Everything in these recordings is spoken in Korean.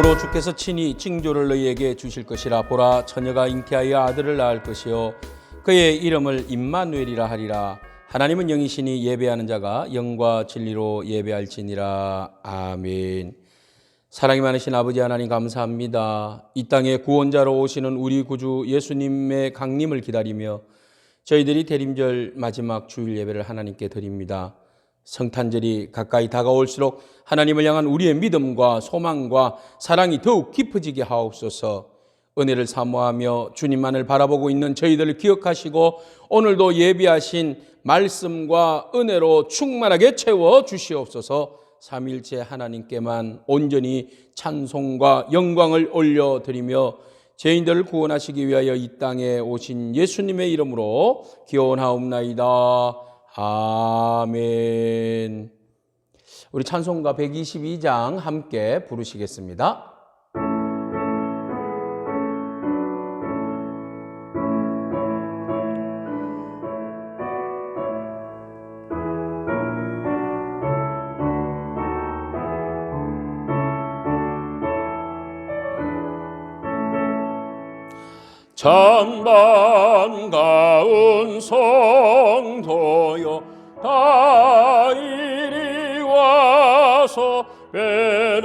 그러므로 주께서 친히 징조를 너희에게 주실 것이라. 보라, 처녀가 잉태하여 아들을 낳을 것이요 그의 이름을 임마누엘이라 하리라. 하나님은 영이시니 예배하는 자가 영과 진리로 예배할지니라. 아멘. 사랑이 많으신 아버지 하나님 감사합니다. 이 땅에 구원자로 오시는 우리 구주 예수님의 강림을 기다리며 저희들이 대림절 마지막 주일 예배를 하나님께 드립니다. 성탄절이 가까이 다가올수록 하나님을 향한 우리의 믿음과 소망과 사랑이 더욱 깊어지게 하옵소서. 은혜를 사모하며 주님만을 바라보고 있는 저희들을 기억하시고 오늘도 예비하신 말씀과 은혜로 충만하게 채워 주시옵소서. 삼위일체 하나님께만 온전히 찬송과 영광을 올려드리며 죄인들을 구원하시기 위하여 이 땅에 오신 예수님의 이름으로 기원하옵나이다. 아멘. 우리 찬송가 122장 함께 부르시겠습니다. 참 반가운 성도여 다 이리 와서 베들레헴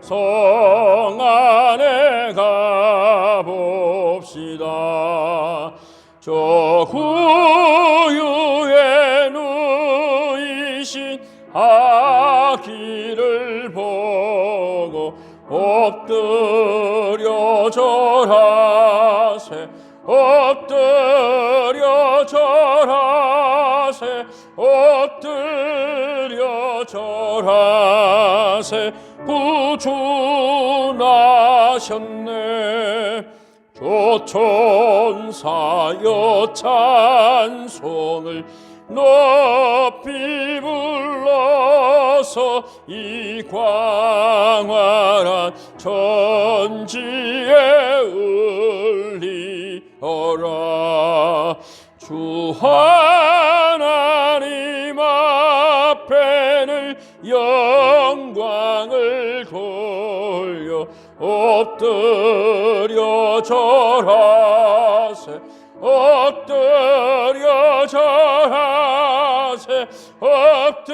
성 안에 가봅시다. 저 구유에 누이신 아기를 보고 엎드려 절하세, 엎드려 절하세, 엎드려 절하세. 구주 나셨네. 조천사여 찬송을 높이 불러서 이 광활한 천지에 울리어라. 주 하나님 앞에는 영광을 돌려 엎드려 절하세, 엎드려 절하세, 엎드려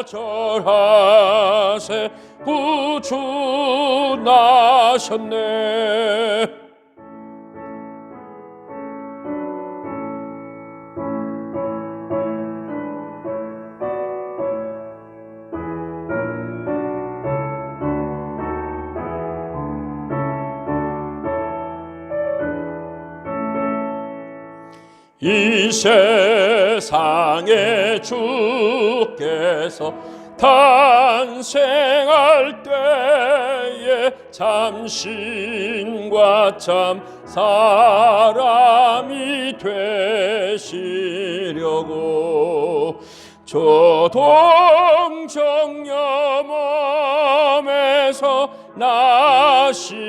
절하세. 구주 나셨네. 이 세상에 주께서 탄생할 때에 참 신과 참 사람이 되시려고 저 동정녀 몸에서 나시었으니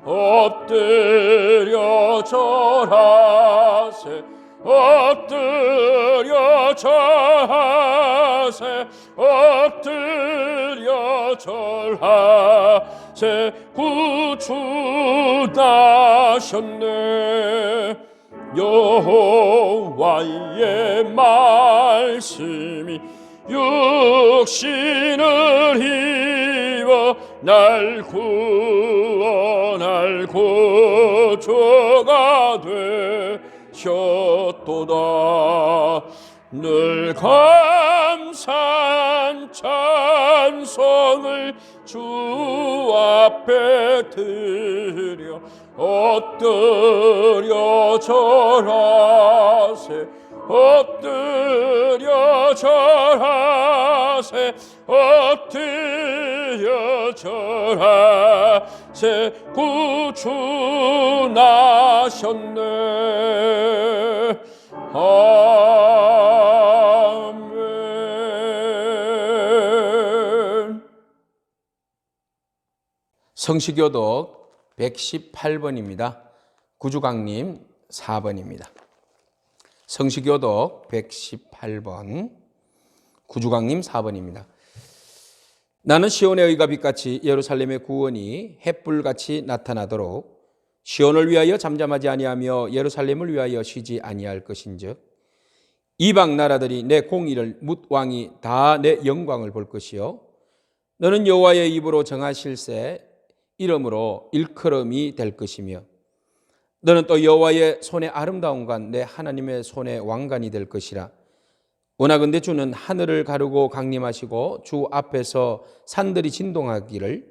엎드려 절하세, 엎드려 절하세, 엎드려 절하세. 구주 나셨네. 여호와의 말씀이 육신을 입어 날 구원할 구주가 되셨도다. 늘 감사한 찬송을 주 앞에 드려 엎드려 절하세, 엎드려 절하세, 엎드려 절하세. 구주 나셨네. 아멘. 성시교독 118번입니다. 구주강림 4번입니다. 성시교독 118번. 구주강님 4번입니다. 나는 시온의 의가 빛같이 예루살렘의 구원이 햇불같이 나타나도록 시온을 위하여 잠잠하지 아니하며 예루살렘을 위하여 쉬지 아니할 것인즉 이방 나라들이 내 공의를 뭇 왕이 다 내 영광을 볼 것이요 너는 여호와의 입으로 정하실세 이름으로 일컬음이 될 것이며 너는 또 여호와의 손의 아름다움과 내 하나님의 손의 왕관이 될 것이라. 원하건대 주는 하늘을 가르고 강림하시고 주 앞에서 산들이 진동하기를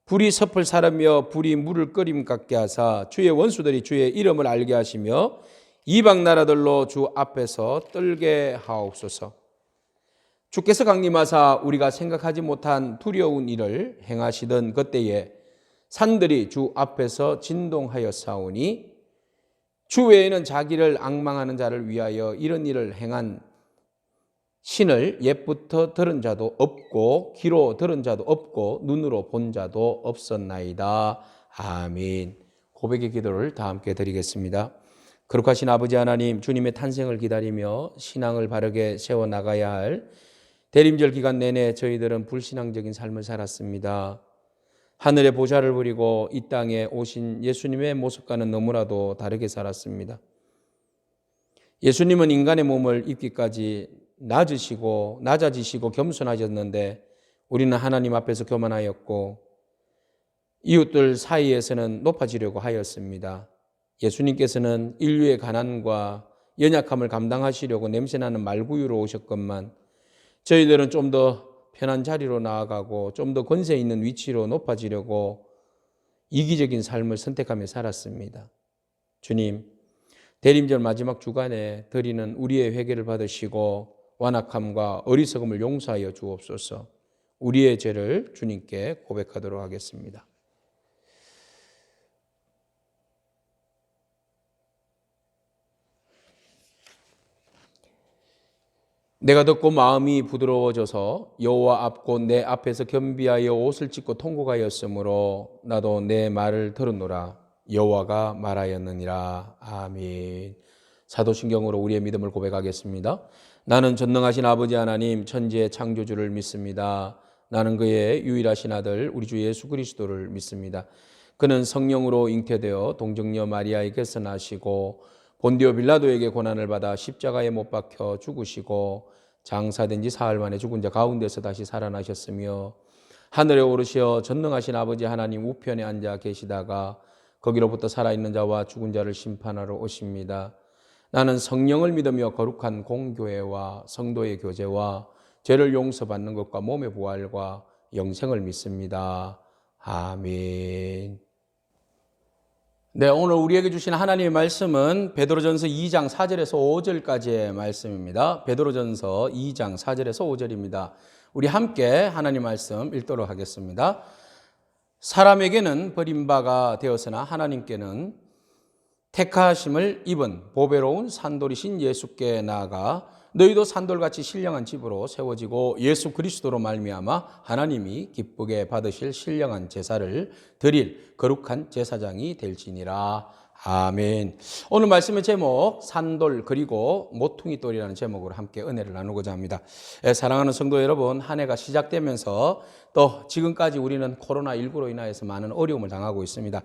불이 섭을 사르며 불이 물을 끓임 같게 하사 주의 원수들이 주의 이름을 알게 하시며 이방 나라들로 주 앞에서 떨게 하옵소서. 주께서 강림하사 우리가 생각하지 못한 두려운 일을 행하시던 그때에 산들이 주 앞에서 진동하여 싸우니 주 외에는 자기를 앙망하는 자를 위하여 이런 일을 행한 신을 옛부터 들은 자도 없고 귀로 들은 자도 없고 눈으로 본 자도 없었나이다. 아멘. 고백의 기도를 다 함께 드리겠습니다. 거룩하신 아버지 하나님, 주님의 탄생을 기다리며 신앙을 바르게 세워나가야 할 대림절 기간 내내 저희들은 불신앙적인 삶을 살았습니다. 하늘의 보좌를 부리고 이 땅에 오신 예수님의 모습과는 너무나도 다르게 살았습니다. 예수님은 인간의 몸을 입기까지 낮아지시고 겸손하셨는데 우리는 하나님 앞에서 교만하였고 이웃들 사이에서는 높아지려고 하였습니다. 예수님께서는 인류의 가난과 연약함을 감당하시려고 냄새나는 말구유로 오셨건만 저희들은 좀 더 편한 자리로 나아가고 좀 더 권세 있는 위치로 높아지려고 이기적인 삶을 선택하며 살았습니다. 주님, 대림절 마지막 주간에 드리는 우리의 회개를 받으시고 완악함과 어리석음을 용서하여 주옵소서. 우리의 죄를 주님께 고백하도록 하겠습니다. 내가 듣고 마음이 부드러워져서 여호와 앞 곧 내 앞에서 겸비하여 옷을 찢고 통곡하였으므로 나도 내 말을 들었노라. 여호와가 말하였느니라. 아멘. 사도신경으로 우리의 믿음을 고백하겠습니다. 나는 전능하신 아버지 하나님 천지의 창조주를 믿습니다. 나는 그의 유일하신 아들 우리 주 예수 그리스도를 믿습니다. 그는 성령으로 잉태되어 동정녀 마리아에게서 나시고 본디오 빌라도에게 고난을 받아 십자가에 못 박혀 죽으시고 장사된 지 사흘 만에 죽은 자 가운데서 다시 살아나셨으며 하늘에 오르시어 전능하신 아버지 하나님 우편에 앉아 계시다가 거기로부터 살아있는 자와 죽은 자를 심판하러 오십니다. 나는 성령을 믿으며 거룩한 공교회와 성도의 교제와 죄를 용서받는 것과 몸의 부활과 영생을 믿습니다. 아멘. 네, 오늘 우리에게 주신 하나님의 말씀은 베드로전서 2장 4절에서 5절까지의 말씀입니다. 베드로전서 2장 4절에서 5절입니다. 우리 함께 하나님 말씀 읽도록 하겠습니다. 사람에게는 버림바가 되었으나 하나님께는 택하심을 입은 보배로운 산돌이신 예수께 나아가 너희도 산돌같이 신령한 집으로 세워지고 예수 그리스도로 말미암아 하나님이 기쁘게 받으실 신령한 제사를 드릴 거룩한 제사장이 될지니라. 아멘. 오늘 말씀의 제목 산돌 그리고 모퉁이돌이라는 제목으로 함께 은혜를 나누고자 합니다. 사랑하는 성도 여러분, 한 해가 시작되면서 또 지금까지 우리는 코로나19로 인하여서 많은 어려움을 당하고 있습니다.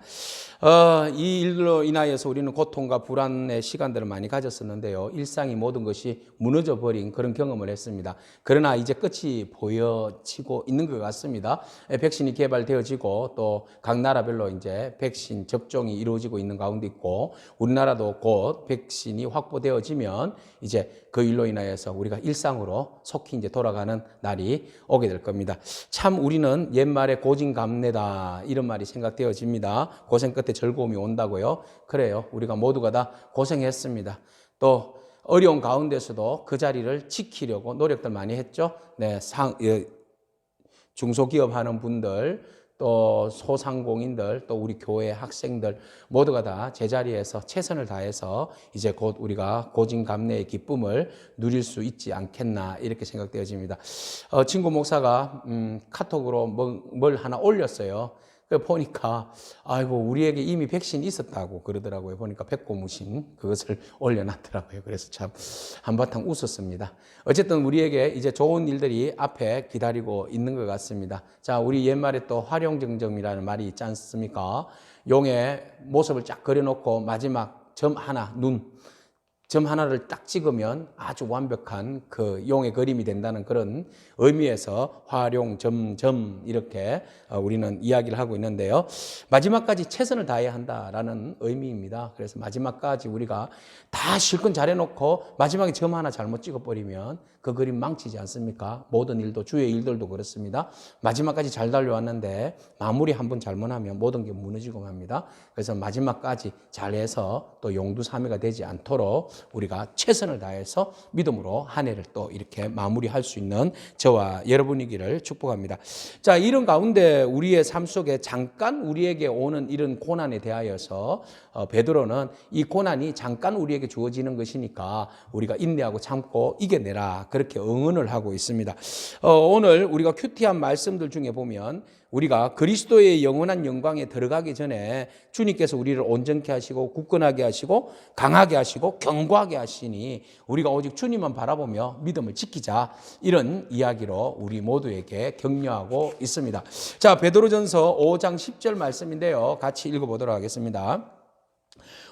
이 일로 인하여서 우리는 고통과 불안의 시간들을 많이 가졌었는데요. 일상이 모든 것이 무너져 버린 그런 경험을 했습니다. 그러나 이제 끝이 보여지고 있는 것 같습니다. 백신이 개발되어지고 또 각 나라별로 이제 백신 접종이 이루어지고 있는 가운데 있고 우리나라도 곧 백신이 확보되어지면 이제 그 일로 인하여서 우리가 일상으로 속히 이제 돌아가는 날이 오게 될 겁니다. 참 우리는 옛말에 고진감래다 이런 말이 생각되어집니다. 고생 끝에 즐거움이 온다고요. 그래요. 우리가 모두가 다 고생했습니다. 또 어려운 가운데서도 그 자리를 지키려고 노력들 많이 했죠. 네, 중소기업 하는 분들 또 소상공인들 또 우리 교회 학생들 모두가 다 제자리에서 최선을 다해서 이제 곧 우리가 고진감래의 기쁨을 누릴 수 있지 않겠나 이렇게 생각되어집니다. 친구 목사가 카톡으로 뭘 하나 올렸어요. 그 보니까 아이고 우리에게 이미 백신이 있었다고 그러더라고요. 보니까 백고무신 그것을 올려놨더라고요. 그래서 참 한바탕 웃었습니다. 어쨌든 우리에게 이제 좋은 일들이 앞에 기다리고 있는 것 같습니다. 자, 우리 옛말에 또 활용정정이라는 말이 있지 않습니까? 용의 모습을 쫙 그려놓고 마지막 점 하나, 점 하나를 딱 찍으면 아주 완벽한 그 용의 그림이 된다는 그런 의미에서 활용, 점 이렇게 우리는 이야기를 하고 있는데요. 마지막까지 최선을 다해야 한다라는 의미입니다. 그래서 마지막까지 우리가 다 실컷 잘해놓고 마지막에 점 하나 잘못 찍어버리면 그 그림 망치지 않습니까? 모든 일도, 주의 일들도 그렇습니다. 마지막까지 잘 달려왔는데 마무리 한번 잘못하면 모든 게 무너지고 맙니다. 그래서 마지막까지 잘해서 또 용두사미가 되지 않도록 우리가 최선을 다해서 믿음으로 한 해를 또 이렇게 마무리할 수 있는 저와 여러분이기를 축복합니다. 자, 이런 가운데 우리의 삶 속에 잠깐 우리에게 오는 이런 고난에 대하여서 베드로는 이 고난이 잠깐 우리에게 주어지는 것이니까 우리가 인내하고 참고 이겨내라 그렇게 응언을 하고 있습니다. 오늘 우리가 큐티한 말씀들 중에 보면 우리가 그리스도의 영원한 영광에 들어가기 전에 주님께서 우리를 온전케 하시고 굳건하게 하시고 강하게 하시고 견고하게 하시니 우리가 오직 주님만 바라보며 믿음을 지키자 이런 이야기로 우리 모두에게 격려하고 있습니다. 자, 베드로전서 5장 10절 말씀인데요. 같이 읽어보도록 하겠습니다.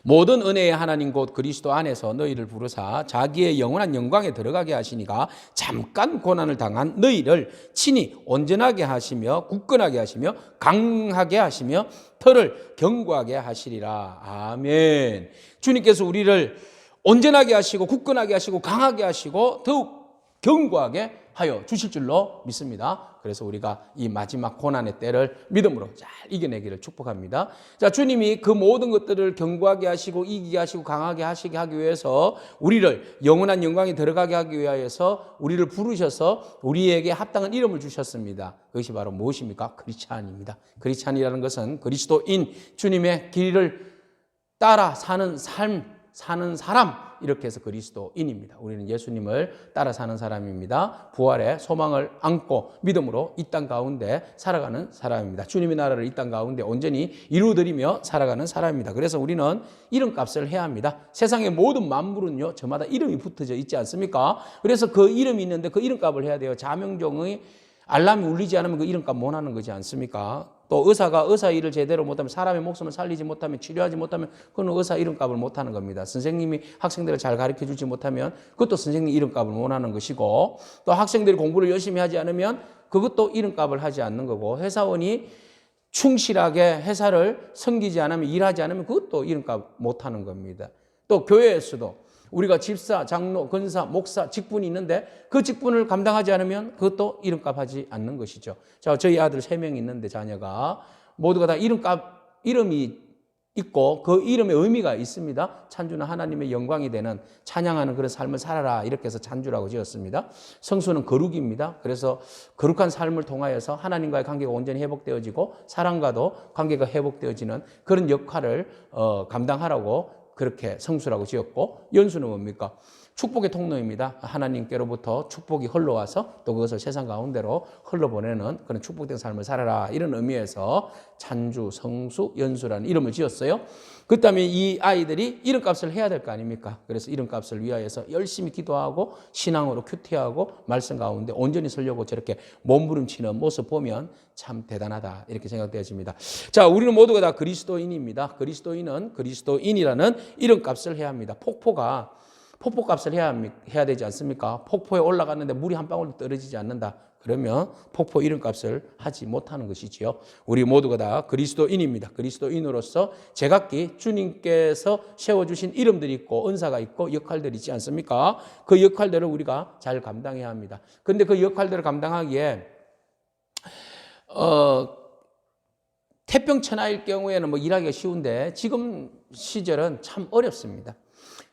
모든 은혜의 하나님 곧 그리스도 안에서 너희를 부르사 자기의 영원한 영광에 들어가게 하시니가 잠깐 고난을 당한 너희를 친히 온전하게 하시며 굳건하게 하시며 강하게 하시며 털을 견고하게 하시리라. 아멘. 주님께서 우리를 온전하게 하시고 굳건하게 하시고 강하게 하시고 더욱 견고하게 하여 주실 줄로 믿습니다. 그래서 우리가 이 마지막 고난의 때를 믿음으로 잘 이겨내기를 축복합니다. 자, 주님이 그 모든 것들을 견고하게 하시고 이기게 하시고 강하게 하시게 하기 위해서 우리를 영원한 영광에 들어가게 하기 위하여서 우리를 부르셔서 우리에게 합당한 이름을 주셨습니다. 그것이 바로 무엇입니까? 크리스찬입니다. 크리스찬이라는 것은 그리스도인 주님의 길을 따라 사는 삶, 사는 사람 이렇게 해서 그리스도인입니다. 우리는 예수님을 따라 사는 사람입니다. 부활의 소망을 안고 믿음으로 이 땅 가운데 살아가는 사람입니다. 주님의 나라를 이 땅 가운데 온전히 이루어드리며 살아가는 사람입니다. 그래서 우리는 이름값을 해야 합니다. 세상의 모든 만물은요 저마다 이름이 붙어져 있지 않습니까? 그래서 그 이름이 있는데 그 이름값을 해야 돼요. 자명종의 알람이 울리지 않으면 그 이름값 못 하는 거지 않습니까? 또 의사가 의사 일을 제대로 못하면 사람의 목숨을 살리지 못하면 치료하지 못하면 그건 의사 이름값을 못하는 겁니다. 선생님이 학생들을 잘 가르쳐주지 못하면 그것도 선생님 이름값을 못하는 것이고 또 학생들이 공부를 열심히 하지 않으면 그것도 이름값을 하지 않는 거고 회사원이 충실하게 회사를 섬기지 않으면 일하지 않으면 그것도 이름값 못하는 겁니다. 또 교회에서도 우리가 집사, 장로, 권사, 목사 직분이 있는데 그 직분을 감당하지 않으면 그것도 이름값 하지 않는 것이죠. 자, 저희 아들 3명 있는데 자녀가 모두가 다 이름이 있고 그 이름의 의미가 있습니다. 찬주는 하나님의 영광이 되는 찬양하는 그런 삶을 살아라 이렇게 해서 찬주라고 지었습니다. 성수는 거룩입니다. 그래서 거룩한 삶을 통하여서 하나님과의 관계가 온전히 회복되어지고 사람과도 관계가 회복되어지는 그런 역할을 감당하라고 그렇게 성수라고 지었고 연수는 뭡니까? 축복의 통로입니다. 하나님께로부터 축복이 흘러와서 또 그것을 세상 가운데로 흘러보내는 그런 축복된 삶을 살아라 이런 의미에서 찬주, 성수, 연수라는 이름을 지었어요. 그렇다면 이 아이들이 이름값을 해야 될 거 아닙니까? 그래서 이름값을 위하여서 열심히 기도하고 신앙으로 큐티하고 말씀 가운데 온전히 서려고 저렇게 몸부림치는 모습 보면 참 대단하다 이렇게 생각되어집니다. 자, 우리는 모두가 다 그리스도인입니다. 그리스도인은 그리스도인이라는 이름값을 해야 합니다. 폭포값을 해야 되지 않습니까? 폭포에 올라갔는데 물이 한 방울도 떨어지지 않는다. 그러면 폭포 이름값을 하지 못하는 것이지요. 우리 모두가 다 그리스도인입니다. 그리스도인으로서 제각기 주님께서 세워주신 이름들이 있고 은사가 있고 역할들이 있지 않습니까? 그 역할들을 우리가 잘 감당해야 합니다. 그런데 그 역할들을 감당하기에 태평천하일 경우에는 뭐 일하기가 쉬운데 지금 시절은 참 어렵습니다.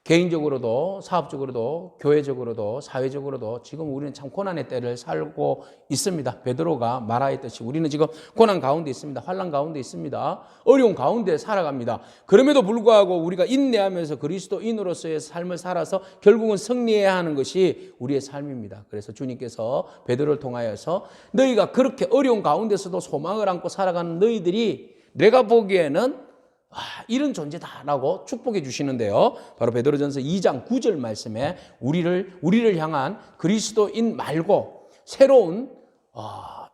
개인적으로도 사업적으로도 교회적으로도 사회적으로도 지금 우리는 참 고난의 때를 살고 있습니다. 베드로가 말하였듯이 우리는 지금 고난 가운데 있습니다. 환난 가운데 있습니다. 어려운 가운데 살아갑니다. 그럼에도 불구하고 우리가 인내하면서 그리스도인으로서의 삶을 살아서 결국은 승리해야 하는 것이 우리의 삶입니다. 그래서 주님께서 베드로를 통하여서 너희가 그렇게 어려운 가운데서도 소망을 안고 살아가는 너희들이 내가 보기에는 이런 존재다라고 축복해 주시는데요. 바로 베드로전서 2장 9절 말씀에 우리를 향한 그리스도인 말고 새로운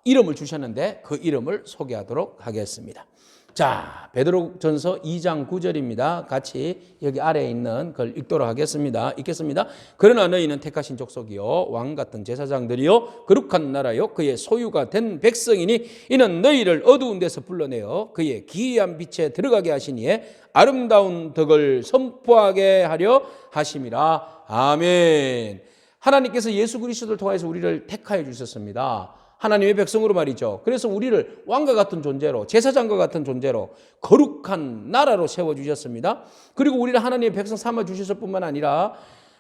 이름을 주셨는데 그 이름을 소개하도록 하겠습니다. 자, 베드로전서 2장 9절입니다. 같이 여기 아래에 있는 걸 읽도록 하겠습니다. 읽겠습니다. 그러나 너희는 택하신 족속이요 왕 같은 제사장들이요 거룩한 나라요 그의 소유가 된 백성이니 이는 너희를 어두운 데서 불러내어 그의 기이한 빛에 들어가게 하시니에 아름다운 덕을 선포하게 하려 하심이라. 아멘. 하나님께서 예수 그리스도를 통해서 우리를 택하여 주셨습니다. 하나님의 백성으로 말이죠. 그래서 우리를 왕과 같은 존재로, 제사장과 같은 존재로 거룩한 나라로 세워주셨습니다. 그리고 우리를 하나님의 백성 삼아주셨을 뿐만 아니라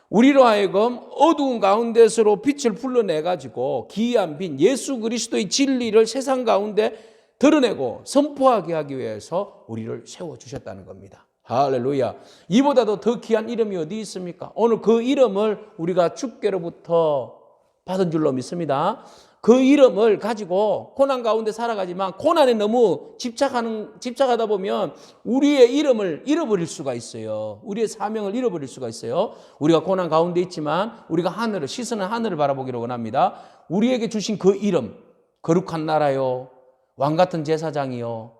우리로 하여금 어두운 가운데서로 빛을 불러내가지고 기이한 빛, 예수 그리스도의 진리를 세상 가운데 드러내고 선포하게 하기 위해서 우리를 세워주셨다는 겁니다. 할렐루야. 이보다도 더 귀한 이름이 어디 있습니까? 오늘 그 이름을 우리가 주께로부터 받은 줄로 믿습니다. 그 이름을 가지고 고난 가운데 살아가지만 고난에 너무 집착하다 보면 우리의 이름을 잃어버릴 수가 있어요. 우리의 사명을 잃어버릴 수가 있어요. 우리가 고난 가운데 있지만 우리가 시선은 하늘을 바라보기를 원합니다. 우리에게 주신 그 이름, 거룩한 나라요, 왕 같은 제사장이요,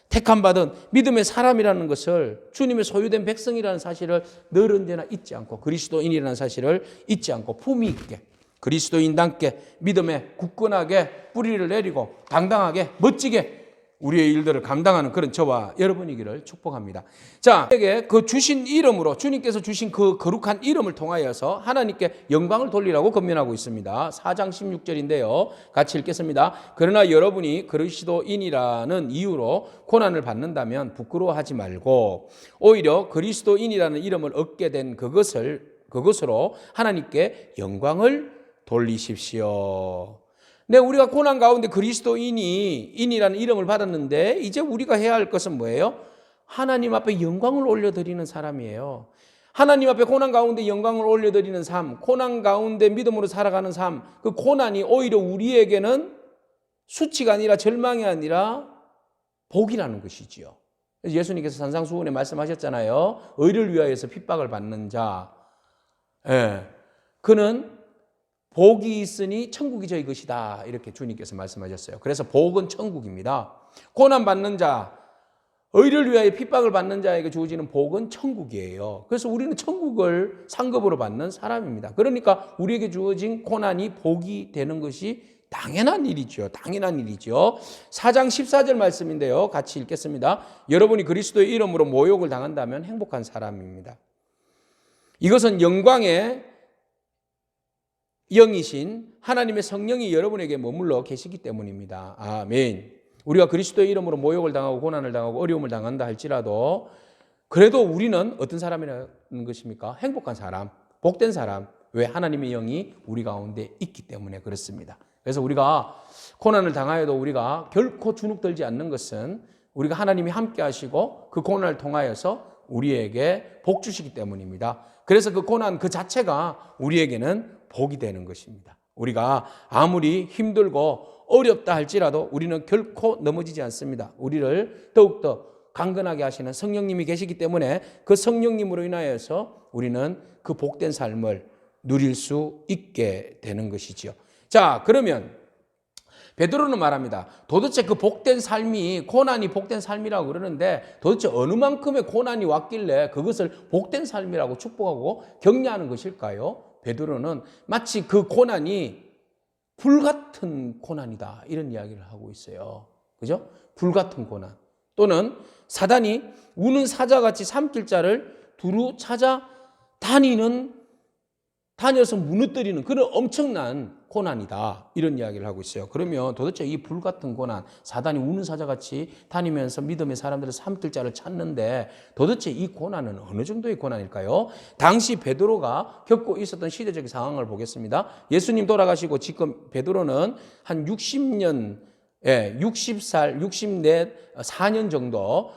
택함받은 믿음의 사람이라는 것을, 주님의 소유된 백성이라는 사실을 늘 언제나 잊지 않고, 그리스도인이라는 사실을 잊지 않고 품위 있게 그리스도인답게 믿음에 굳건하게 뿌리를 내리고 당당하게 멋지게 우리의 일들을 감당하는 그런 저와 여러분이기를 축복합니다. 자, 우리에게 그 주신 이름으로, 주님께서 주신 그 거룩한 이름을 통하여서 하나님께 영광을 돌리라고 권면하고 있습니다. 4장 16절인데요. 같이 읽겠습니다. 그러나 여러분이 그리스도인이라는 이유로 고난을 받는다면 부끄러워하지 말고 오히려 그리스도인이라는 이름을 얻게 된 그것으로 하나님께 영광을 돌리십시오. 네, 우리가 고난 가운데 그리스도인이라는 이름을 받았는데 이제 우리가 해야 할 것은 뭐예요? 하나님 앞에 영광을 올려드리는 사람이에요. 하나님 앞에 고난 가운데 영광을 올려드리는 삶, 고난 가운데 믿음으로 살아가는 삶, 그 고난이 오히려 우리에게는 수치가 아니라 절망이 아니라 복이라는 것이지요. 예수님께서 산상수훈에 말씀하셨잖아요. 의를 위하여서 핍박을 받는 자, 그는 복이 있으니 천국이 저희 것이다. 이렇게 주님께서 말씀하셨어요. 그래서 복은 천국입니다. 고난받는 자, 의를 위하여 핍박을 받는 자에게 주어지는 복은 천국이에요. 그래서 우리는 천국을 상급으로 받는 사람입니다. 그러니까 우리에게 주어진 고난이 복이 되는 것이 당연한 일이죠. 당연한 일이죠. 4장 14절 말씀인데요. 같이 읽겠습니다. 여러분이 그리스도의 이름으로 모욕을 당한다면 행복한 사람입니다. 이것은 영광의 영이신 하나님의 성령이 여러분에게 머물러 계시기 때문입니다. 아멘. 우리가 그리스도의 이름으로 모욕을 당하고 고난을 당하고 어려움을 당한다 할지라도 그래도 우리는 어떤 사람이라는 것입니까? 행복한 사람, 복된 사람. 왜? 하나님의 영이 우리 가운데 있기 때문에 그렇습니다. 그래서 우리가 고난을 당하여도 우리가 결코 주눅들지 않는 것은 우리가 하나님이 함께 하시고 그 고난을 통하여서 우리에게 복 주시기 때문입니다. 그래서 그 고난 그 자체가 우리에게는 복이 되는 것입니다. 우리가 아무리 힘들고 어렵다 할지라도 우리는 결코 넘어지지 않습니다. 우리를 더욱더 강건하게 하시는 성령님이 계시기 때문에 그 성령님으로 인하여서 우리는 그 복된 삶을 누릴 수 있게 되는 것이지요. 자, 그러면 베드로는 말합니다. 도대체 그 복된 삶이, 고난이 복된 삶이라고 그러는데 도대체 어느 만큼의 고난이 왔길래 그것을 복된 삶이라고 축복하고 격려하는 것일까요? 베드로는 마치 그 고난이 불같은 고난이다 이런 이야기를 하고 있어요. 그죠? 불같은 고난. 또는 사단이 우는 사자같이 삼킬 자를 두루 찾아 다녀서 무너뜨리는 그런 엄청난 고난이다. 이런 이야기를 하고 있어요. 그러면 도대체 이 불같은 고난, 사단이 우는 사자같이 다니면서 믿음의 사람들을 삼킬 자를 찾는데 도대체 이 고난은 어느 정도의 고난일까요? 당시 베드로가 겪고 있었던 시대적 상황을 보겠습니다. 예수님 돌아가시고 지금 베드로는 한 60년 60살, 4년 정도,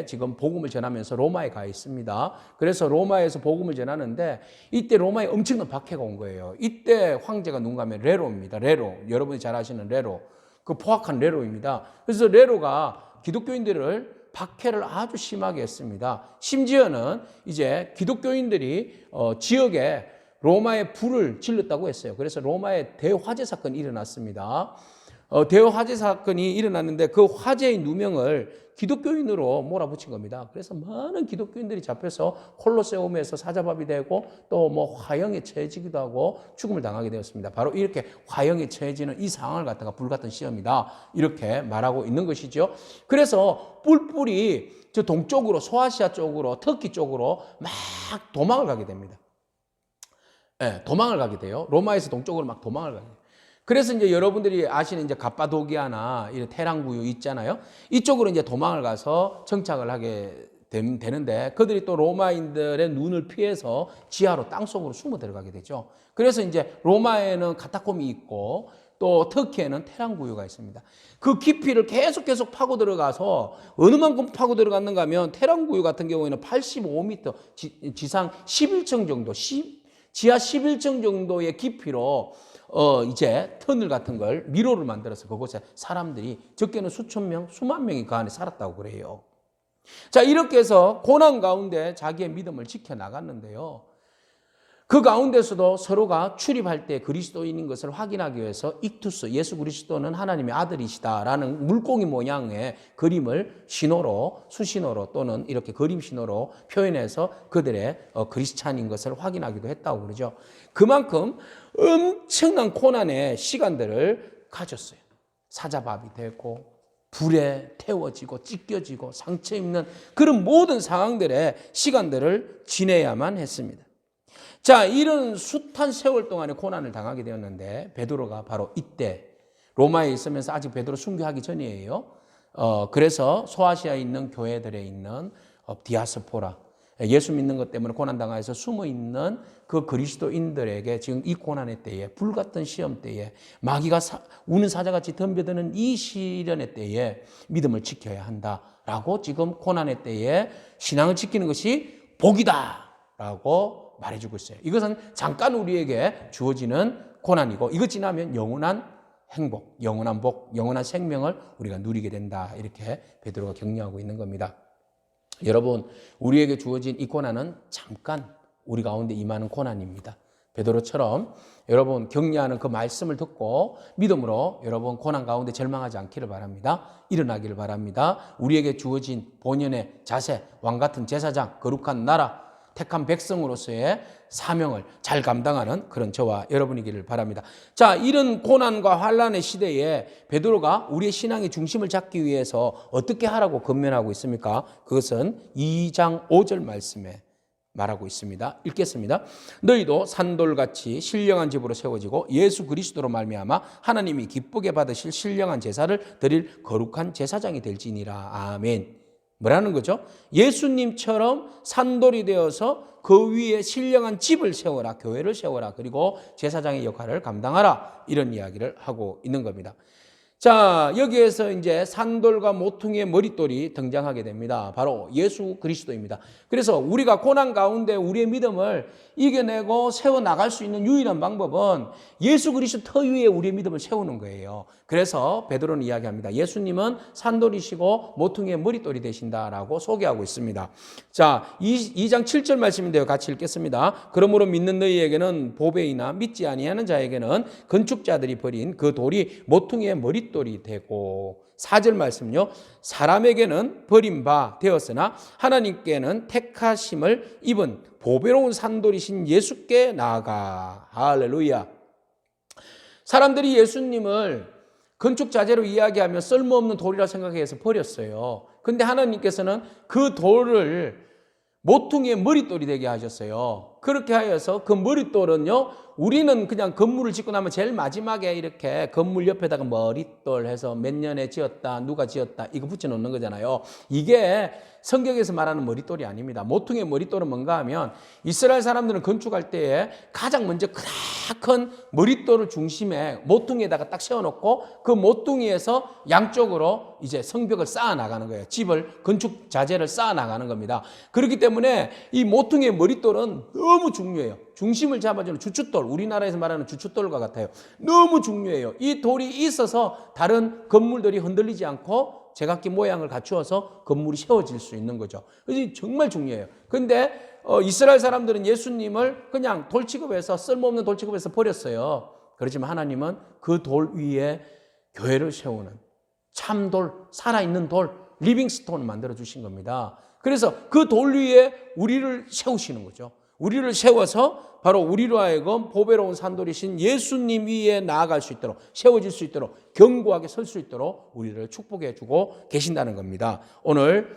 지금 복음을 전하면서 로마에 가 있습니다. 그래서 로마에서 복음을 전하는데, 이때 로마에 엄청난 박해가 온 거예요. 이때 황제가 누군가 하면 네로입니다. 네로. 여러분이 잘 아시는 네로. 그 포악한 네로입니다. 그래서 네로가 기독교인들을 박해를 아주 심하게 했습니다. 심지어는 이제 기독교인들이 지역에 로마에 불을 질렀다고 했어요. 그래서 로마에 대화재 사건이 일어났습니다. 대화재 사건이 일어났는데 그 화재의 누명을 기독교인으로 몰아붙인 겁니다. 그래서 많은 기독교인들이 잡혀서 콜로세움에서 사자밥이 되고 또 뭐 화형에 처해지기도 하고 죽음을 당하게 되었습니다. 바로 이렇게 화형에 처해지는 이 상황을 갖다가 불같은 시험이다. 이렇게 말하고 있는 것이죠. 그래서 뿔뿔이 저 동쪽으로 소아시아 쪽으로 터키 쪽으로 막 도망을 가게 됩니다. 도망을 가게 돼요. 로마에서 동쪽으로 막 도망을 가게 돼요. 그래서 이제 여러분들이 아시는 이제 갑바도기아나 이런 테랑구유 있잖아요. 이쪽으로 이제 도망을 가서 정착을 하게 되는데 그들이 또 로마인들의 눈을 피해서 지하로 땅속으로 숨어 들어가게 되죠. 그래서 이제 로마에는 카타콤이 있고 또 터키에는 테랑구유가 있습니다. 그 깊이를 계속 파고 들어가서 어느 만큼 파고 들어갔는가 하면 테랑구유 같은 경우에는 85m, 지상 11층 정도, 지하 11층 정도의 깊이로 이제 터널 같은 걸 미로를 만들어서 그곳에 사람들이 적게는 수천 명, 수만 명이 그 안에 살았다고 그래요. 자, 이렇게 해서 고난 가운데 자기의 믿음을 지켜나갔는데요. 그 가운데서도 서로가 출입할 때 그리스도인인 것을 확인하기 위해서 익투스, 예수 그리스도는 하나님의 아들이시다라는 물고기 모양의 그림을 신호로, 수신호로 또는 이렇게 그림 신호로 표현해서 그들의 크리스찬인 것을 확인하기도 했다고 그러죠. 그만큼 엄청난 고난의 시간들을 가졌어요. 사자밥이 되고 불에 태워지고 찢겨지고 상처 입는 그런 모든 상황들의 시간들을 지내야만 했습니다. 자, 이런 숱한 세월 동안의 고난을 당하게 되었는데 베드로가 바로 이때 로마에 있으면서 아직 베드로 순교하기 전이에요. 그래서 소아시아에 있는 교회들에 있는 디아스포라, 예수 믿는 것 때문에 고난당해서 숨어있는 그 그리스도인들에게 지금 이 고난의 때에, 불같은 시험 때에, 마귀가 우는 사자같이 덤벼드는 이 시련의 때에 믿음을 지켜야 한다라고 지금 고난의 때에 신앙을 지키는 것이 복이다라고 말해주고 있어요. 이것은 잠깐 우리에게 주어지는 고난이고 이것 지나면 영원한 행복, 영원한 복, 영원한 생명을 우리가 누리게 된다. 이렇게 베드로가 격려하고 있는 겁니다. 여러분, 우리에게 주어진 이 고난은 잠깐 우리 가운데 임하는 고난입니다. 베드로처럼 여러분 격려하는 그 말씀을 듣고 믿음으로 여러분 고난 가운데 절망하지 않기를 바랍니다. 일어나기를 바랍니다. 우리에게 주어진 본연의 자세, 왕같은 제사장, 거룩한 나라, 택한 백성으로서의 사명을 잘 감당하는 그런 저와 여러분이기를 바랍니다. 자, 이런 고난과 환난의 시대에 베드로가 우리의 신앙의 중심을 잡기 위해서 어떻게 하라고 권면하고 있습니까? 그것은 2장 5절 말씀에 말하고 있습니다. 읽겠습니다. 너희도 산돌같이 신령한 집으로 세워지고 예수 그리스도로 말미암아 하나님이 기쁘게 받으실 신령한 제사를 드릴 거룩한 제사장이 될지니라. 아멘. 뭐라는 거죠? 예수님처럼 산돌이 되어서 그 위에 신령한 집을 세워라, 교회를 세워라, 그리고 제사장의 역할을 감당하라, 이런 이야기를 하고 있는 겁니다. 자, 여기에서 이제 산돌과 모퉁이의 머릿돌이 등장하게 됩니다. 바로 예수 그리스도입니다. 그래서 우리가 고난 가운데 우리의 믿음을 이겨내고 세워나갈 수 있는 유일한 방법은 예수 그리스도 터 위에 우리의 믿음을 세우는 거예요. 그래서 베드로는 이야기합니다. 예수님은 산돌이시고 모퉁이의 머릿돌이 되신다라고 소개하고 있습니다. 자, 2장 7절 말씀인데요. 같이 읽겠습니다. 그러므로 믿는 너희에게는 보배이나 믿지 아니하는 자에게는 건축자들이 버린 그 돌이 모퉁이의 머릿돌이 되고, 4절 말씀요. 사람에게는 버린 바 되었으나 하나님께는 택하심을 입은 보배로운 산돌이신 예수께 나아가. 할렐루야. 사람들이 예수님을 건축자재로 이야기하며 쓸모없는 돌이라 생각해서 버렸어요. 근데 하나님께서는 그 돌을 모퉁이의 머릿돌이 되게 하셨어요. 그렇게 하여서 그 머릿돌은요, 우리는 그냥 건물을 짓고 나면 제일 마지막에 이렇게 건물 옆에다가 머릿돌 해서 몇 년에 지었다, 누가 지었다, 이거 붙여놓는 거잖아요. 이게 성경에서 말하는 머릿돌이 아닙니다. 모퉁이의 머릿돌은 뭔가 하면 이스라엘 사람들은 건축할 때에 가장 먼저 큰 머릿돌을 중심에 모퉁이에다가 딱 세워놓고 그 모퉁이에서 양쪽으로 이제 성벽을 쌓아 나가는 거예요. 집을, 건축 자재를 쌓아 나가는 겁니다. 그렇기 때문에 이 모퉁이의 머릿돌은 너무 중요해요. 중심을 잡아주는 주춧돌, 우리나라에서 말하는 주춧돌과 같아요. 너무 중요해요. 이 돌이 있어서 다른 건물들이 흔들리지 않고 제각기 모양을 갖추어서 건물이 세워질 수 있는 거죠. 그래서 정말 중요해요. 근데 이스라엘 사람들은 예수님을 그냥 돌 취급해서, 쓸모없는 돌 취급해서 버렸어요. 그렇지만 하나님은 그 돌 위에 교회를 세우는 참돌, 살아있는 돌, 리빙스톤을 만들어 주신 겁니다. 그래서 그 돌 위에 우리를 세우시는 거죠. 우리를 세워서 바로 우리로 하여금 보배로운 산돌이신 예수님 위에 나아갈 수 있도록, 세워질 수 있도록, 견고하게 설 수 있도록 우리를 축복해 주고 계신다는 겁니다. 오늘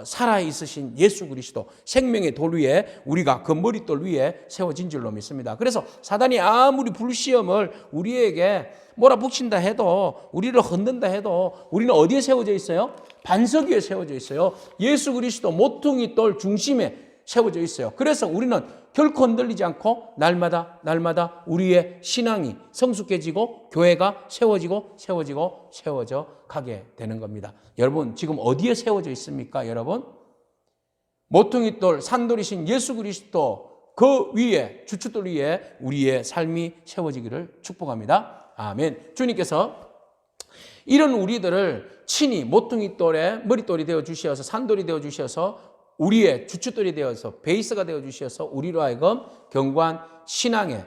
살아있으신 예수 그리스도 생명의 돌 위에 우리가 그 머릿돌 위에 세워진 줄로 믿습니다. 그래서 사단이 아무리 불시험을 우리에게 몰아붙인다 해도, 우리를 흔든다 해도 우리는 어디에 세워져 있어요? 반석 위에 세워져 있어요. 예수 그리스도 모퉁이 돌 중심에 세워져 있어요. 그래서 우리는 결코 흔들리지 않고 날마다 우리의 신앙이 성숙해지고 교회가 세워져 가게 되는 겁니다. 여러분, 지금 어디에 세워져 있습니까? 여러분, 모퉁이돌 산돌이신 예수 그리스도 그 위에, 주춧돌 위에 우리의 삶이 세워지기를 축복합니다. 아멘. 주님께서 이런 우리들을 친히 모퉁이돌의 머릿돌이 되어 주셔서, 산돌이 되어 주셔서 우리의 주춧돌이 되어서, 베이스가 되어 주셔서 우리로 하여금 견고한 신앙의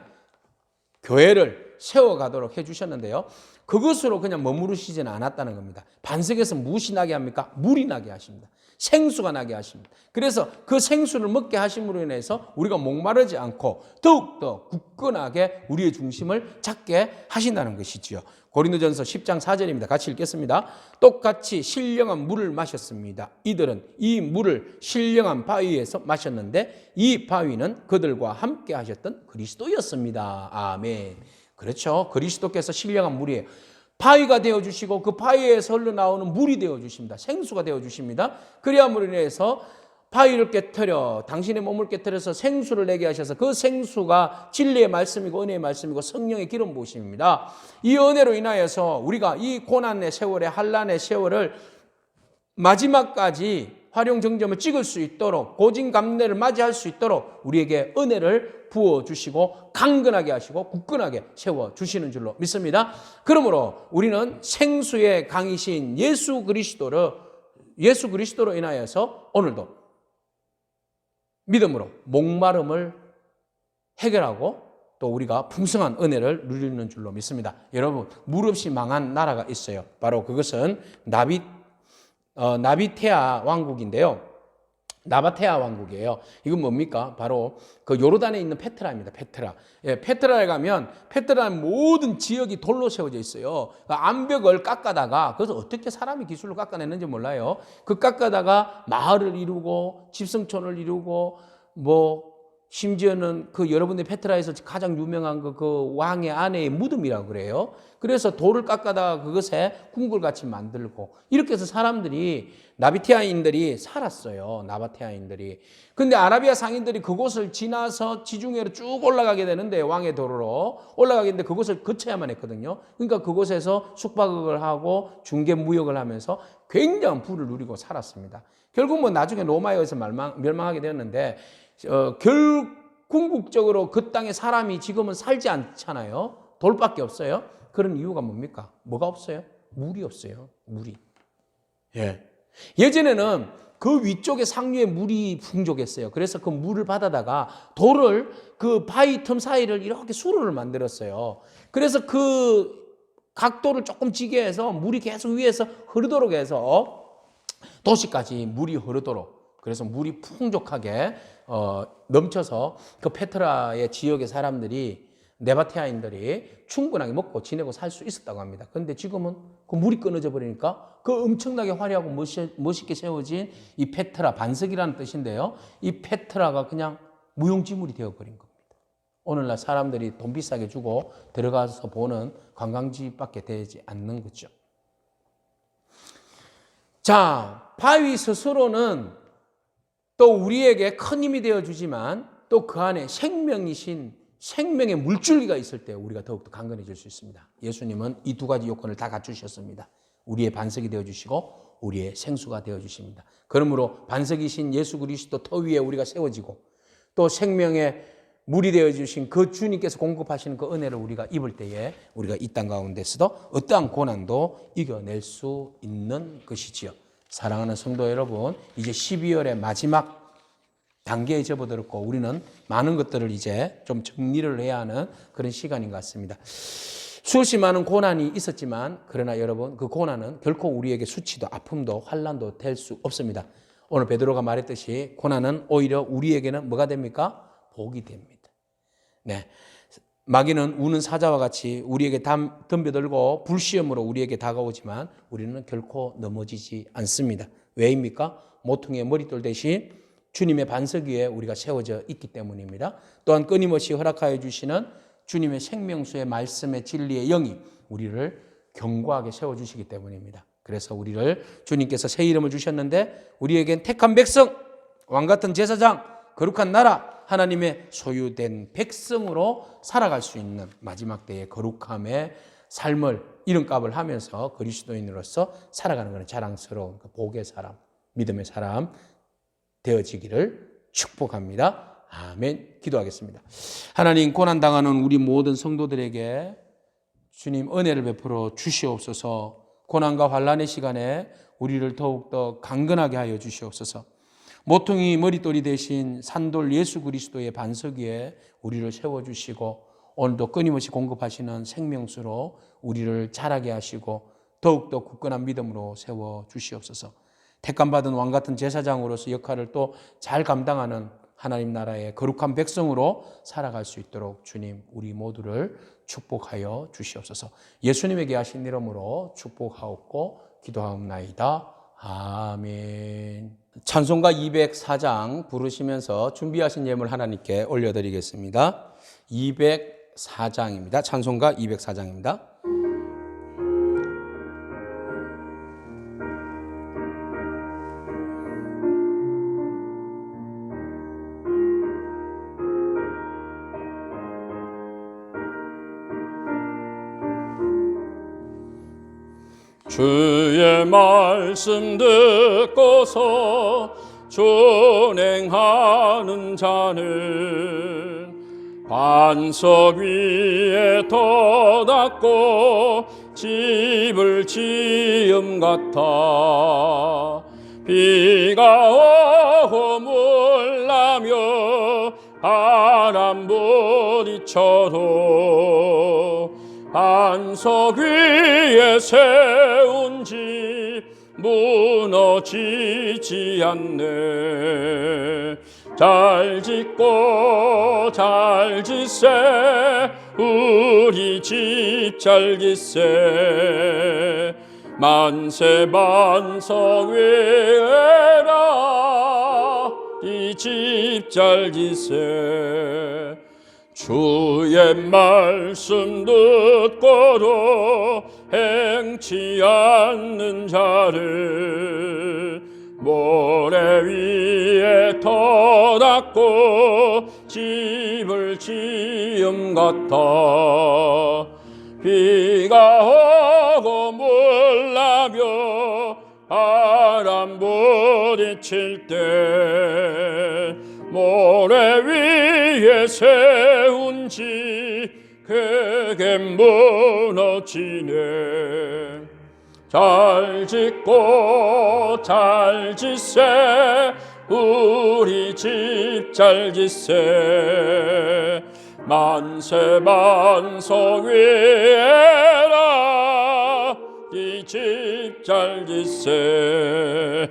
교회를 세워가도록 해주셨는데요. 그것으로 그냥 머무르시지는 않았다는 겁니다. 반석에서 무엇이 나게 합니까? 물이 나게 하십니다. 생수가 나게 하십니다. 그래서 그 생수를 먹게 하심으로 인해서 우리가 목마르지 않고 더욱더 굳건하게 우리의 중심을 잡게 하신다는 것이지요. 고린도전서 10장 4절입니다. 같이 읽겠습니다. 똑같이 신령한 물을 마셨습니다. 이들은 이 물을 신령한 바위에서 마셨는데 이 바위는 그들과 함께 하셨던 그리스도였습니다. 아멘. 그렇죠. 그리스도께서 신령한 물이에요. 바위가 되어주시고 그 바위에서 흘러나오는 물이 되어주십니다. 생수가 되어주십니다. 그리함으로 인해서 바위를 깨뜨려 당신의 몸을 깨뜨려서 생수를 내게 하셔서 그 생수가 진리의 말씀이고 은혜의 말씀이고 성령의 기름 부으심입니다. 이 은혜로 인하여서 우리가 이 고난의 세월에, 한란의 세월을 마지막까지 활용정점을 찍을 수 있도록, 고진감래를 맞이할 수 있도록 우리에게 은혜를 부어주시고 강건하게 하시고 굳건하게 세워주시는 줄로 믿습니다. 그러므로 우리는 생수의 강이신 예수 그리스도로 인하여서 오늘도 믿음으로 목마름을 해결하고 또 우리가 풍성한 은혜를 누리는 줄로 믿습니다. 여러분, 물 없이 망한 나라가 있어요. 바로 그것은 나비테아 왕국인데요. 나바테아 왕국이에요. 이건 뭡니까? 바로 그 요르단에 있는 페트라입니다. 페트라. 예, 페트라에 가면 페트라는 모든 지역이 돌로 세워져 있어요. 그 암벽을 깎아다가, 그래서 어떻게 사람이 기술로 깎아냈는지 몰라요. 그 깎아다가 마을을 이루고 집성촌을 이루고 심지어는 그 여러분들 페트라에서 가장 유명한 그 왕의 아내의 무덤이라고 그래요. 그래서 돌을 깎아다가 그것에 궁궐같이 만들고 이렇게 해서 사람들이, 나바테아인들이 살았어요. 나바테아인들이. 근데 아라비아 상인들이 그곳을 지나서 지중해로 쭉 올라가게 되는데, 왕의 도로로 올라가게 되는데 그곳을 거쳐야만 했거든요. 그러니까 그곳에서 숙박을 하고 중개 무역을 하면서 굉장한 부를 누리고 살았습니다. 결국 나중에 로마에 의해서 멸망하게 되었는데, 궁극적으로 그 땅에 사람이 지금은 살지 않잖아요. 돌밖에 없어요. 그런 이유가 뭡니까? 뭐가 없어요? 물이 없어요. 물이. 예. 예전에는 그 위쪽에 상류에 물이 풍족했어요. 그래서 그 물을 받아다가 돌을, 그 바위 틈 사이를 이렇게 수로를 만들었어요. 그래서 그 각도를 조금 지게 해서 물이 계속 위에서 흐르도록 해서 도시까지 물이 흐르도록, 그래서 물이 풍족하게 넘쳐서 그 페트라의 지역의 사람들이, 네바테아인들이 충분하게 먹고 지내고 살 수 있었다고 합니다. 그런데 지금은 그 물이 끊어져 버리니까 그 엄청나게 화려하고 멋있게 세워진 이 페트라, 반석이라는 뜻인데요. 이 페트라가 그냥 무용지물이 되어버린 겁니다. 오늘날 사람들이 돈 비싸게 주고 들어가서 보는 관광지밖에 되지 않는 거죠. 자, 바위 스스로는 또 우리에게 큰 힘이 되어주지만 또 그 안에 생명이신 생명의 물줄기가 있을 때 우리가 더욱더 강건해질 수 있습니다. 예수님은 이 두 가지 요건을 다 갖추셨습니다. 우리의 반석이 되어주시고 우리의 생수가 되어주십니다. 그러므로 반석이신 예수 그리스도 터 위에 우리가 세워지고 또 생명의 물이 되어주신 그 주님께서 공급하시는 그 은혜를 우리가 입을 때에 우리가 이 땅 가운데서도 어떠한 고난도 이겨낼 수 있는 것이지요. 사랑하는 성도 여러분, 이제 12월의 마지막 단계에 접어들었고 우리는 많은 것들을 이제 좀 정리를 해야 하는 그런 시간인 것 같습니다. 수없이 많은 고난이 있었지만 그러나 여러분 그 고난은 결코 우리에게 수치도 아픔도 환난도 될 수 없습니다. 오늘 베드로가 말했듯이 고난은 오히려 우리에게는 뭐가 됩니까? 복이 됩니다. 네, 마귀는 우는 사자와 같이 우리에게 덤벼들고 불시험으로 우리에게 다가오지만 우리는 결코 넘어지지 않습니다. 왜입니까? 모퉁이의 머릿돌 대신 주님의 반석 위에 우리가 세워져 있기 때문입니다. 또한 끊임없이 허락하여 주시는 주님의 생명수의 말씀의 진리의 영이 우리를 견고하게 세워주시기 때문입니다. 그래서 우리를 주님께서 새 이름을 주셨는데 우리에겐 택한 백성, 왕같은 제사장, 거룩한 나라, 하나님의 소유된 백성으로 살아갈 수 있는 마지막 때의 거룩함의 삶을 이름값을 하면서 그리스도인으로서 살아가는 것은 자랑스러운 복의 사람, 믿음의 사람 되어지기를 축복합니다. 아멘. 기도하겠습니다. 하나님, 고난당하는 우리 모든 성도들에게 주님 은혜를 베풀어 주시옵소서. 고난과 환난의 시간에 우리를 더욱더 강건하게 하여 주시옵소서. 모퉁이 머릿돌이 되신 산돌 예수 그리스도의 반석 위에 우리를 세워주시고 오늘도 끊임없이 공급하시는 생명수로 우리를 자라게 하시고 더욱더 굳건한 믿음으로 세워주시옵소서. 택감받은 왕같은 제사장으로서 역할을 또 잘 감당하는 하나님 나라의 거룩한 백성으로 살아갈 수 있도록 주님 우리 모두를 축복하여 주시옵소서. 예수님에게 하신 이름으로 축복하옵고 기도하옵나이다. 아멘. 찬송가 204장 부르시면서 준비하신 예물 하나님께 올려드리겠습니다. 204장입니다. 찬송가 204장입니다. 주의 말씀 듣고서 준행하는 자는 반석 위에 돋았고 집을 지음 같아. 비가 오고 물나며 바람 부딪혀도 반석 위에 세운 집 무너지지 않네. 잘 짓고 잘 짓세 우리 집 잘 짓세. 만세 반석 위에라 이 집 잘 짓세. 주의 말씀 듣고도 행치 않는 자를 모래 위에 터놨고 집을 지음 같아. 비가 오고 물나며 바람 부딪힐 때 모래 위에 세운 집 그게 무너지네. 잘 짓고 잘 짓세 우리 집 잘 짓세. 만세 반석 위에라 이 집 잘 짓세.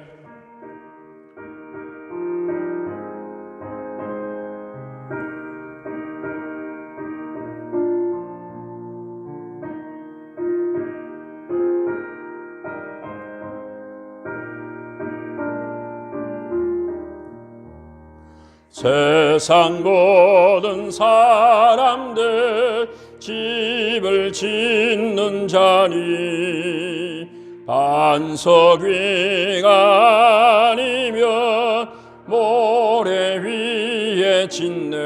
세상 모든 사람들 집을 짓는 자니 반석 위가 아니면 모래 위에 짓네.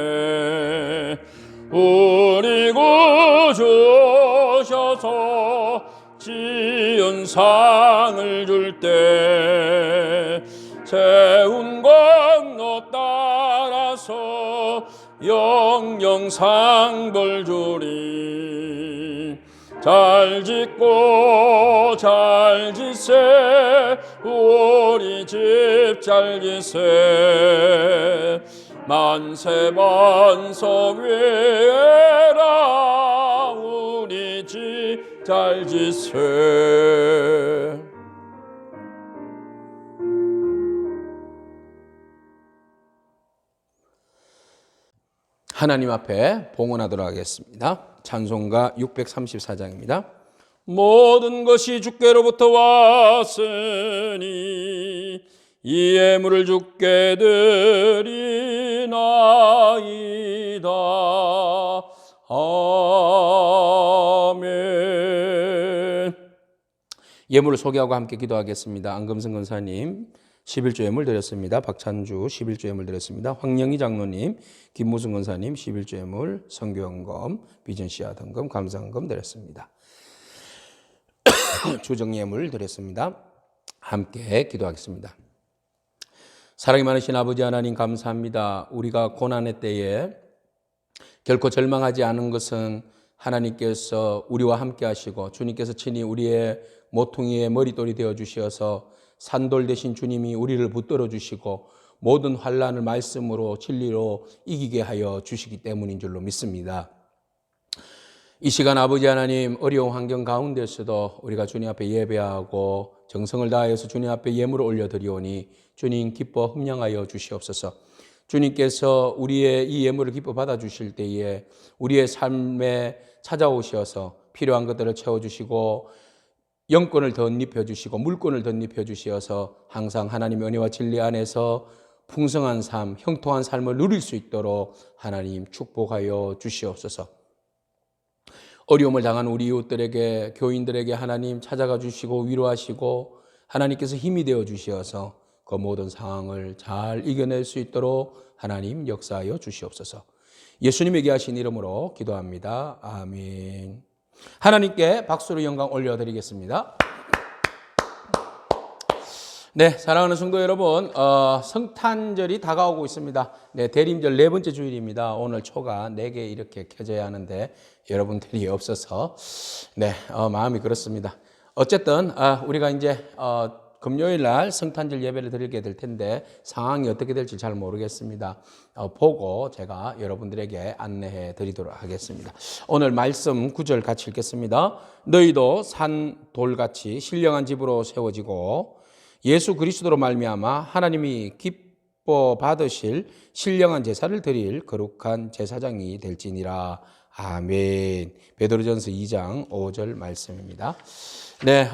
우리 구주 오셔서 지은 상을 줄 때 세운 건너 따라서 영영 상벌 주리. 잘 짓고 잘 짓세 우리 집 잘 짓세 만세 반석 위에라 우리 집 잘 짓세. 하나님 앞에 봉헌하도록 하겠습니다. 찬송가 634장입니다. 모든 것이 주께로부터 왔으니 이 예물을 주께 드리나이다. 아멘. 예물을 소개하고 함께 기도하겠습니다. 안금승 권사님 11조 예물 드렸습니다. 박찬주 11조 예물 드렸습니다. 황영희 장로님, 김무승 권사님 11조 예물, 선교헌금, 비전시아 헌금, 감사헌금 드렸습니다. 주정 예물 드렸습니다. 함께 기도하겠습니다. 사랑이 많으신 아버지 하나님 감사합니다. 우리가 고난의 때에 결코 절망하지 않은 것은 하나님께서 우리와 함께 하시고 주님께서 친히 우리의 모퉁이의 머릿돌이 되어 주셔서 산돌 대신 주님이 우리를 붙들어 주시고 모든 환난을 말씀으로 진리로 이기게 하여 주시기 때문인 줄로 믿습니다. 이 시간 아버지 하나님 어려운 환경 가운데서도 우리가 주님 앞에 예배하고 정성을 다하여서 주님 앞에 예물을 올려드리오니 주님 기뻐 흠령하여 주시옵소서. 주님께서 우리의 이 예물을 기뻐 받아주실 때에 우리의 삶에 찾아오셔서 필요한 것들을 채워주시고 영권을 덧입혀 주시고 물권을 덧입혀 주시어서 항상 하나님의 은혜와 진리 안에서 풍성한 삶, 형통한 삶을 누릴 수 있도록 하나님 축복하여 주시옵소서. 어려움을 당한 우리 이웃들에게, 교인들에게 하나님 찾아가 주시고 위로하시고 하나님께서 힘이 되어 주시어서 그 모든 상황을 잘 이겨낼 수 있도록 하나님 역사하여 주시옵소서. 예수님에게 하신 이름으로 기도합니다. 아멘. 하나님께 박수로 영광 올려드리겠습니다. 네, 사랑하는 성도 여러분, 성탄절이 다가오고 있습니다. 네, 대림절 네 번째 주일입니다. 오늘 초가 4개 이렇게 켜져야 하는데 여러분들이 없어서 네, 마음이 그렇습니다. 어쨌든 우리가 이제 금요일 날 성탄절 예배를 드리게 될 텐데 상황이 어떻게 될지 잘 모르겠습니다. 보고 제가 여러분들에게 안내해 드리도록 하겠습니다. 오늘 말씀 9절 같이 읽겠습니다. 너희도 산 돌같이 신령한 집으로 세워지고 예수 그리스도로 말미암아 하나님이 기뻐 받으실 신령한 제사를 드릴 거룩한 제사장이 될지니라. 아멘. 베드로전서 2장 5절 말씀입니다. 네,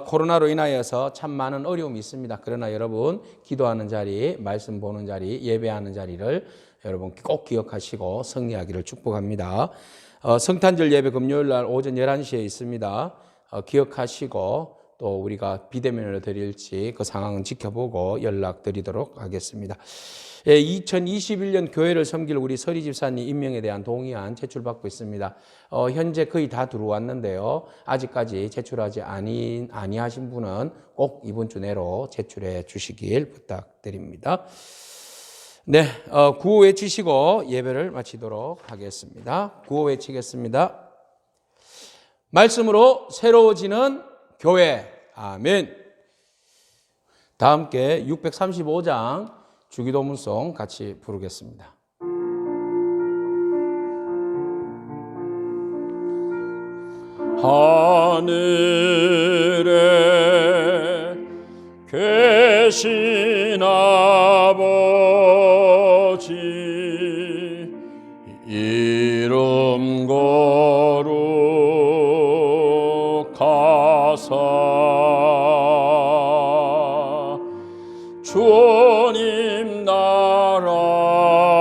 코로나로 인하여서 참 많은 어려움이 있습니다. 그러나 여러분 기도하는 자리, 말씀 보는 자리, 예배하는 자리를 여러분 꼭 기억하시고 승리하기를 축복합니다. 성탄절 예배 금요일 날 오전 11시에 있습니다. 기억하시고 또 우리가 비대면으로 드릴지 그 상황은 지켜보고 연락드리도록 하겠습니다. 2021년 교회를 섬길 우리 서리 집사님 임명에 대한 동의안 제출받고 있습니다. 현재 거의 다 들어왔는데요. 아직까지 제출하지 아니하신 분은 꼭 이번 주 내로 제출해 주시길 부탁드립니다. 네, 구호 외치시고 예배를 마치도록 하겠습니다. 구호 외치겠습니다. 말씀으로 새로워지는 교회. 아멘. 다 함께 635장 주기도문송 같이 부르겠습니다. 하늘에 계신 아버지 이름 거룩하사 주님 나라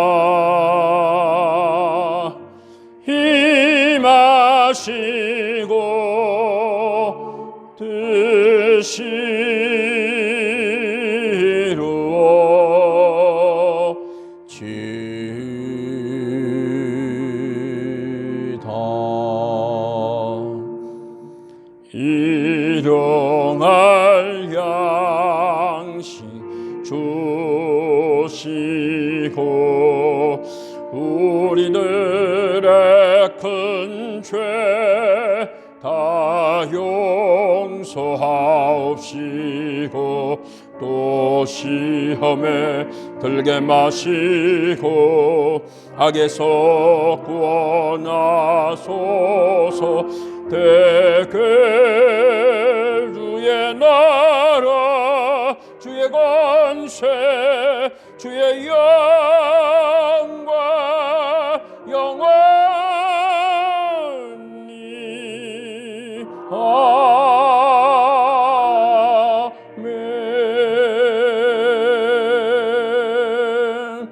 주시고 우리들의 큰 죄 다 용서하옵시고 또 시험에 들게 마시고 악에서 구원하소서. 대개 주의 나라 주의 권세 주의 영광 영원히 아멘.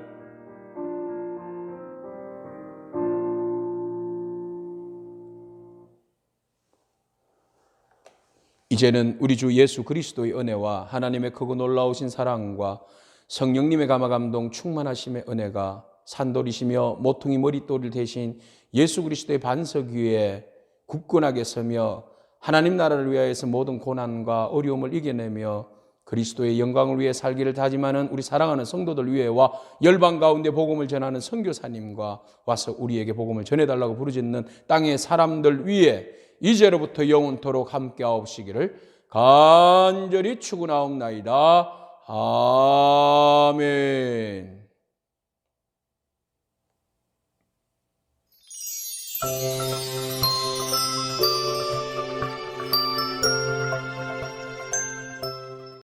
이제는 우리 주 예수 그리스도의 은혜와 하나님의 크고 놀라우신 사랑과 성령님의 감화 감동 충만하심의 은혜가 산돌이시며 모퉁이 머릿돌을 대신 예수 그리스도의 반석 위에 굳건하게 서며 하나님 나라를 위하여서 모든 고난과 어려움을 이겨내며 그리스도의 영광을 위해 살기를 다짐하는 우리 사랑하는 성도들 위에와 열방 가운데 복음을 전하는 선교사님과 와서 우리에게 복음을 전해달라고 부르짖는 땅의 사람들 위에 이제로부터 영원토록 함께하옵시기를 간절히 축원하옵나이다. 아멘.